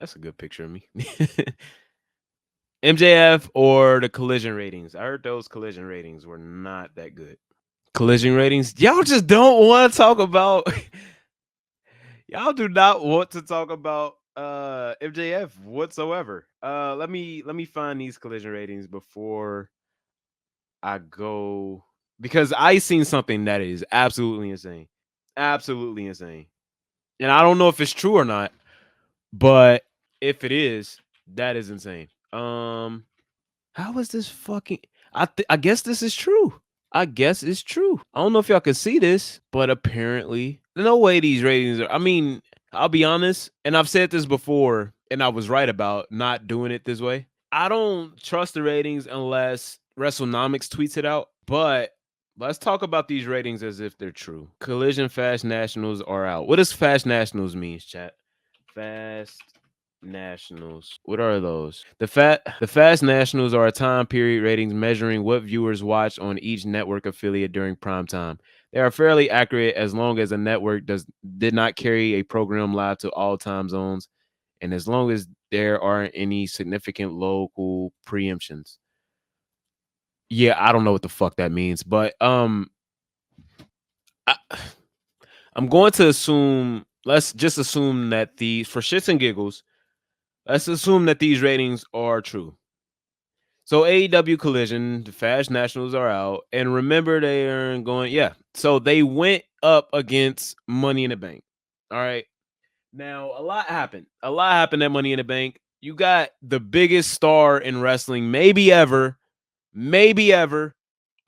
That's a good picture of me. MJF or the Collision ratings. I heard those Collision ratings were not that good. Collision ratings. Y'all just don't want to talk about y'all do not want to talk about MJF whatsoever. Let me find these Collision ratings before I go, because I seen something that is absolutely insane. Absolutely insane. And I don't know if it's true or not, but if it is, that is insane. How is this fucking I guess this is true. I guess it's true. I don't know if y'all can see this, but apparently, no way these ratings are. I mean, I'll be honest, and I've said this before, and I was right about not doing it this way. I don't trust the ratings unless WrestleNomics tweets it out. But let's talk about these ratings as if they're true. Collision Fast Nationals are out. What does Fast Nationals mean, chat? Fast Nationals. What are those? The Fast Nationals are a time period ratings measuring what viewers watch on each network affiliate during prime time. They are fairly accurate as long as a network did not carry a program live to all time zones, and as long as there aren't any significant local preemptions. Yeah, I don't know what the fuck that means, but I, I'm going to assume. Let's just assume that these, for shits and giggles, let's assume that these ratings are true. So AEW Collision, the Fast Nationals are out, and remember they are going. Yeah, so they went up against Money in the Bank. All right. Now a lot happened. A lot happened at Money in the Bank. You got the biggest star in wrestling, maybe ever,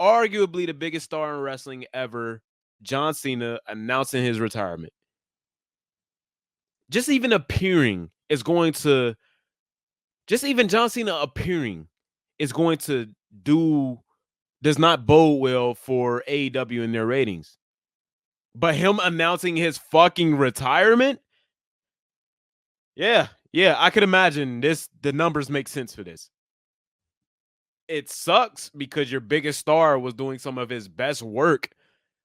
arguably the biggest star in wrestling ever, John Cena, announcing his retirement. Just even appearing is going to, just even John Cena appearing is going to do, does not bode well for AEW in their ratings. But him announcing his fucking retirement, yeah, I could imagine this. The numbers make sense for this. It sucks because your biggest star was doing some of his best work,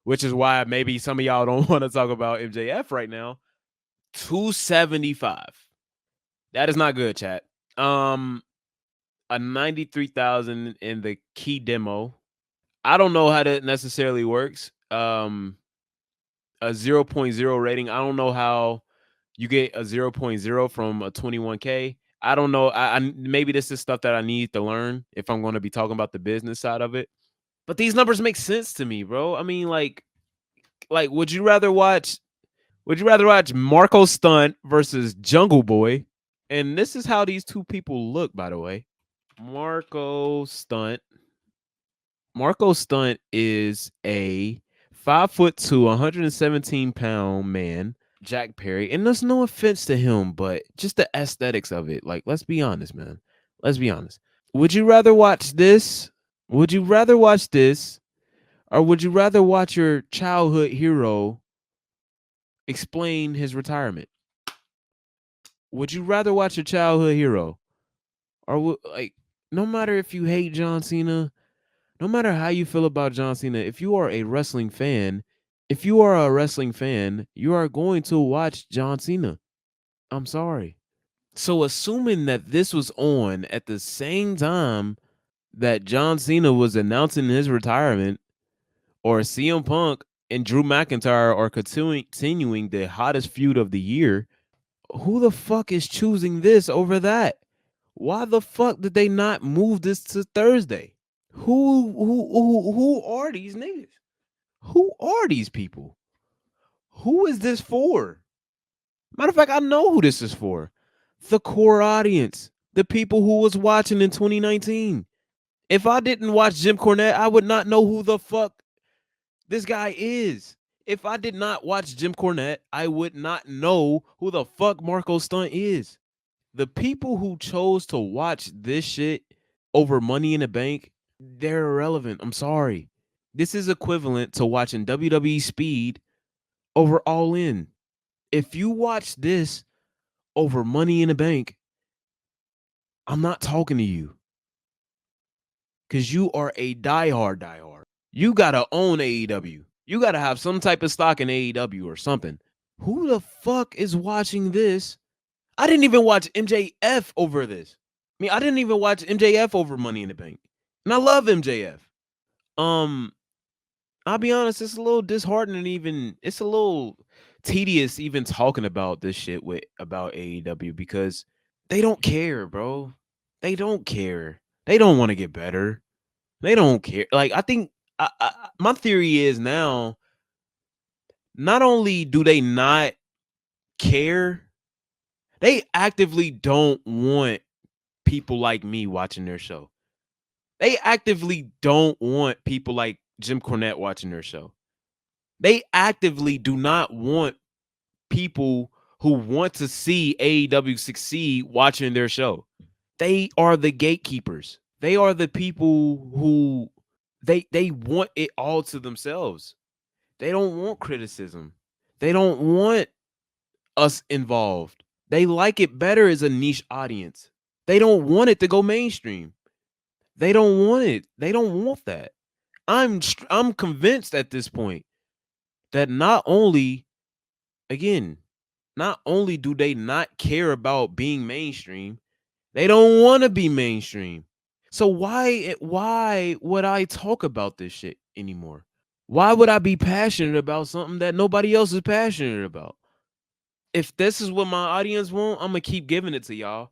which is why maybe some of y'all don't want to talk about MJF right now. 275. That is not good, chat. A 93,000 in the key demo. I don't know how that necessarily works. A 0.0 rating. I don't know how you get a 0.0 from a 21K. I don't know. I maybe this is stuff that I need to learn if I'm going to be talking about the business side of it. But these numbers make sense to me, bro. I mean, like would you rather watch Marco Stunt versus Jungle Boy? And this is how these two people look, by the way. Marco Stunt. Marco Stunt is a 5'2", 117-pound man, Jack Perry. And there's no offense to him, but just the aesthetics of it. Like, let's be honest, man. Let's be honest. Would you rather watch this? Would you rather watch this? Or would you rather watch your childhood hero explain his retirement? Would you rather watch your childhood hero? Or like, no matter if you hate John Cena, no matter how you feel about John Cena, if you are a wrestling fan, you are going to watch John Cena. I'm sorry. So assuming that this was on at the same time that John Cena was announcing his retirement, or CM Punk and Drew McIntyre are continuing the hottest feud of the year, who the fuck is choosing this over that? Why the fuck did they not move this to Thursday? Who are these niggas? Who are these people? Who is this for? Matter of fact, I know who this is for. The core audience, the people who was watching in 2019. If I didn't watch Jim Cornette, I would not know who the fuck this guy is. If I did not watch Jim Cornette, I would not know who the fuck Marco Stunt is. The people who chose to watch this shit over Money in the Bank, they're irrelevant. I'm sorry. This is equivalent to watching WWE Speed over All In. If you watch this over Money in the Bank, I'm not talking to you. Because you are a diehard. You got to own AEW. You got to have some type of stock in AEW or something. Who the fuck is watching this? I didn't even watch MJF over this. I mean, I didn't even watch MJF over Money in the Bank. And I love MJF. Um, I'll be honest, it's a little disheartening even it's a little tedious even talking about this shit with about AEW because they don't care, bro. They don't care. They don't want to get better. They don't care. Like I think my theory is now not only do they not care, they actively don't want people like me watching their show. They actively don't want people like Jim Cornette watching their show. They actively do not want people who want to see AEW succeed watching their show. They are the gatekeepers. They are the people who they want it all to themselves. They don't want criticism. They don't want us involved. They like it better as a niche audience. They don't want it to go mainstream. They don't want it. They don't want that. I'm convinced at this point that not only again, not only do they not care about being mainstream, they don't want to be mainstream. So why would I talk about this shit anymore? Why would I be passionate about something that nobody else is passionate about? If this is what my audience want, I'm gonna keep giving it to y'all.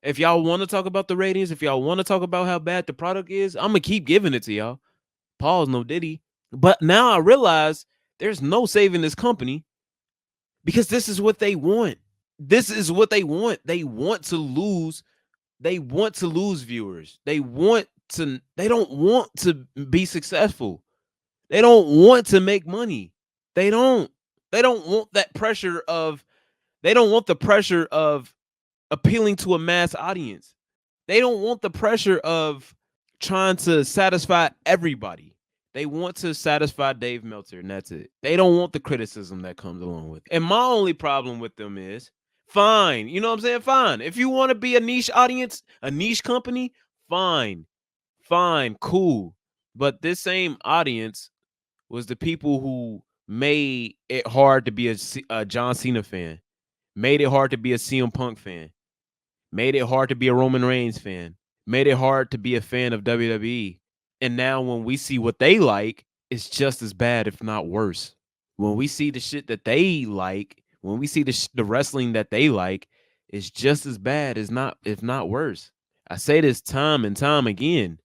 If y'all want to talk about the ratings, if y'all want to talk about how bad the product is, I'm gonna keep giving it to y'all. Pause, no diddy. But now I realize there's no saving this company because this is what they want. This is what they want. They want to lose. They want to lose viewers. They don't want to be successful. They don't want to make money. They don't. They don't want that pressure of they don't want the pressure of appealing to a mass audience. They don't want the pressure of trying to satisfy everybody. They want to satisfy Dave Meltzer, and that's it. They don't want the criticism that comes along with it. And my only problem with them is fine. You know what I'm saying? Fine. If you want to be a niche audience, a niche company, fine. Fine, cool. But this same audience was the people who made it hard to be a John Cena fan, made it hard to be a CM Punk fan, made it hard to be a Roman Reigns fan, made it hard to be a fan of WWE. And now when we see what they like, it's just as bad, if not worse. When we see the shit that they like, when we see the wrestling that they like, it's just as bad as not, if not worse. I say this time and time again.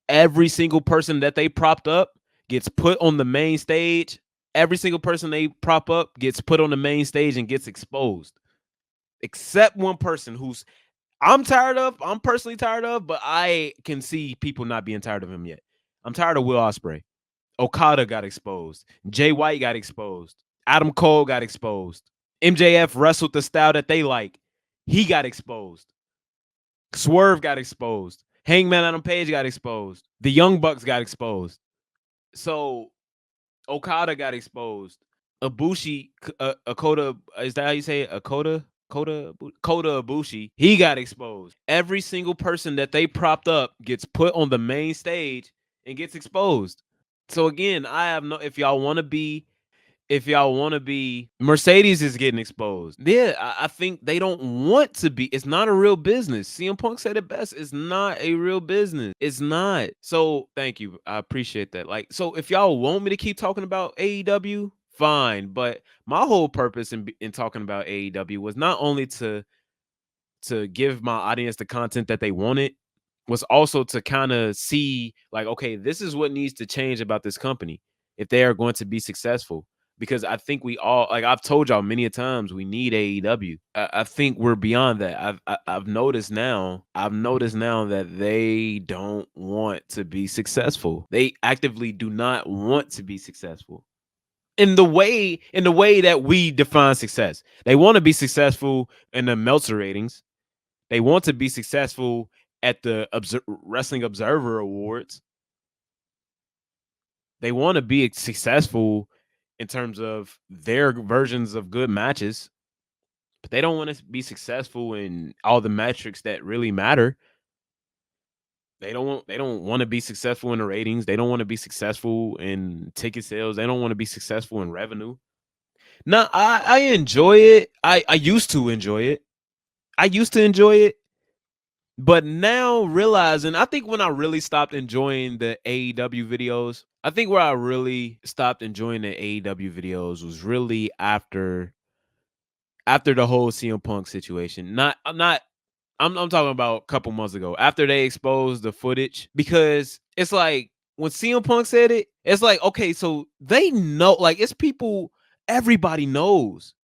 Every single person that they propped up gets put on the main stage. Every single person they prop up gets put on the main stage and gets exposed. Except one person who's I'm personally tired of, but I can see people not being tired of him yet. I'm tired of Will Ospreay. Okada got exposed. Jay White got exposed. Adam Cole got exposed. MJF wrestled the style that they like. He got exposed. Swerve got exposed. Hangman Adam Page got exposed. The Young Bucks got exposed. So Okada got exposed. Ibushi, Akota, is that how you say it? Kota Ibushi, he got exposed. Every single person that they propped up gets put on the main stage and gets exposed. So again, I have no. If y'all want to be, Mercedes is getting exposed. Yeah, I think they don't want to be. It's not a real business. CM Punk said it best. It's not a real business. It's not. So thank you. I appreciate that. Like, so if y'all want me to keep talking about AEW, fine. But my whole purpose in talking about AEW was not only to give my audience the content that they wanted, was also to kind of see like, okay, this is what needs to change about this company if they are going to be successful. Because I think we all, like I've told y'all many a times, we need AEW. I think we're beyond that. I've noticed now. I've noticed now that they don't want to be successful. They actively do not want to be successful. In the way that we define success, they want to be successful in the Meltzer ratings. They want to be successful at the Wrestling Observer Awards. They want to be successful in terms of their versions of good matches, but they don't want to be successful in all the metrics that really matter. They don't want to be successful in the ratings. They don't want to be successful in ticket sales. They don't want to be successful in revenue. No, I enjoy it. I used to enjoy it. I used to enjoy it, but now realizing, I think when I really stopped enjoying the AEW videos, I think where I really stopped enjoying the AEW videos was really after the whole CM Punk situation. I'm talking about a couple months ago after they exposed the footage, because it's like when CM Punk said it, it's like, okay, so they know, like, it's people, everybody knows.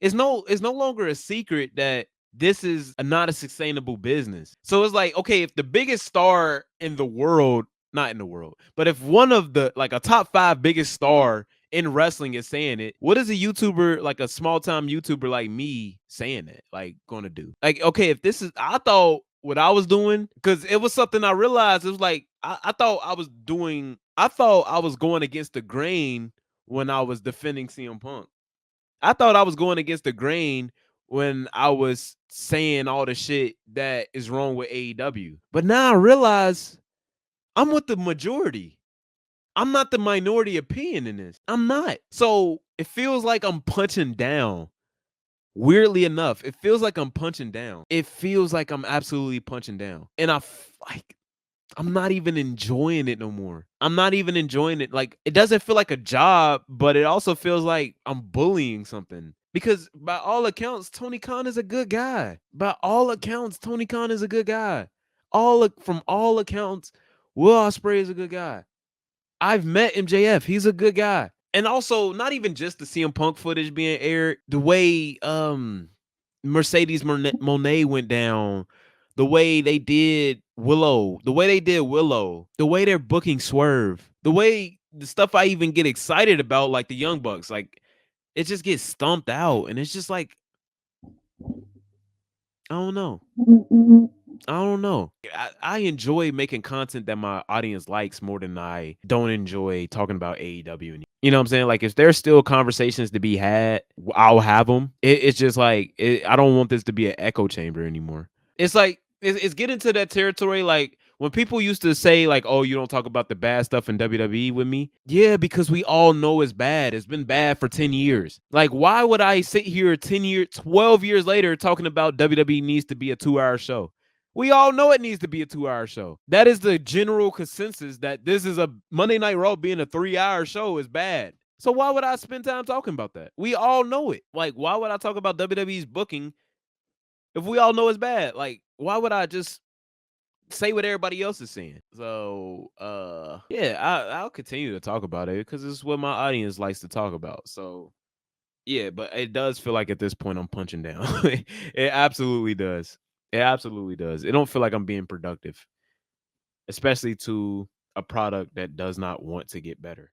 It's no longer a secret that this is not a sustainable business. So it's like, okay, if the biggest star in the world, not in the world, but if one of the, like, a top 5 biggest star in wrestling is saying it, what is a YouTuber, like a small time YouTuber like me saying it, like, gonna do? Like, okay, if this is, I thought what I was doing, because it was something I realized, it was like, I thought I thought I was going against the grain when I was defending CM Punk. I thought I was going against the grain when I was saying all the shit that is wrong with AEW. But now I realize I'm with the majority. I'm not the minority opinion in this. I'm not. So it feels like I'm punching down. Weirdly enough, it feels like I'm punching down. It feels like I'm absolutely punching down. And like, I'm not even enjoying it no more. I'm not even enjoying it. Like, it doesn't feel like a job, but it also feels like I'm bullying something. Because by all accounts, Tony Khan is a good guy. By all accounts, Tony Khan is a good guy. From all accounts, Will Ospreay is a good guy. I've met MJF. He's a good guy. And also, not even just the CM Punk footage being aired, the way Mercedes Monet went down, the way they did Willow, the way they're booking Swerve, the stuff I even get excited about, like the Young Bucks, like, it just gets stomped out, and it's just like, I don't know. I don't know. I enjoy making content that my audience likes more than I don't enjoy talking about AEW. You know what I'm saying? Like, if there's still conversations to be had, I'll have them. It's just like, I don't want this to be an echo chamber anymore. It's like, it's getting to that territory. Like, when people used to say, like, oh, you don't talk about the bad stuff in WWE with me. Yeah, because we all know it's bad. It's been bad for 10 years. Like, why would I sit here 12 years later talking about WWE needs to be a 2-hour show? We all know it needs to be a 2-hour show. That is the general consensus, that this is a Monday Night Raw being a 3-hour show is bad. So why would I spend time talking about that? We all know it. Like, why would I talk about WWE's booking if we all know it's bad? Like, why would I just say what everybody else is saying? So, yeah, I'll continue to talk about it because it's what my audience likes to talk about. So, yeah, but it does feel like at this point I'm punching down. It absolutely does. It absolutely does. It don't feel like I'm being productive, especially to a product that does not want to get better.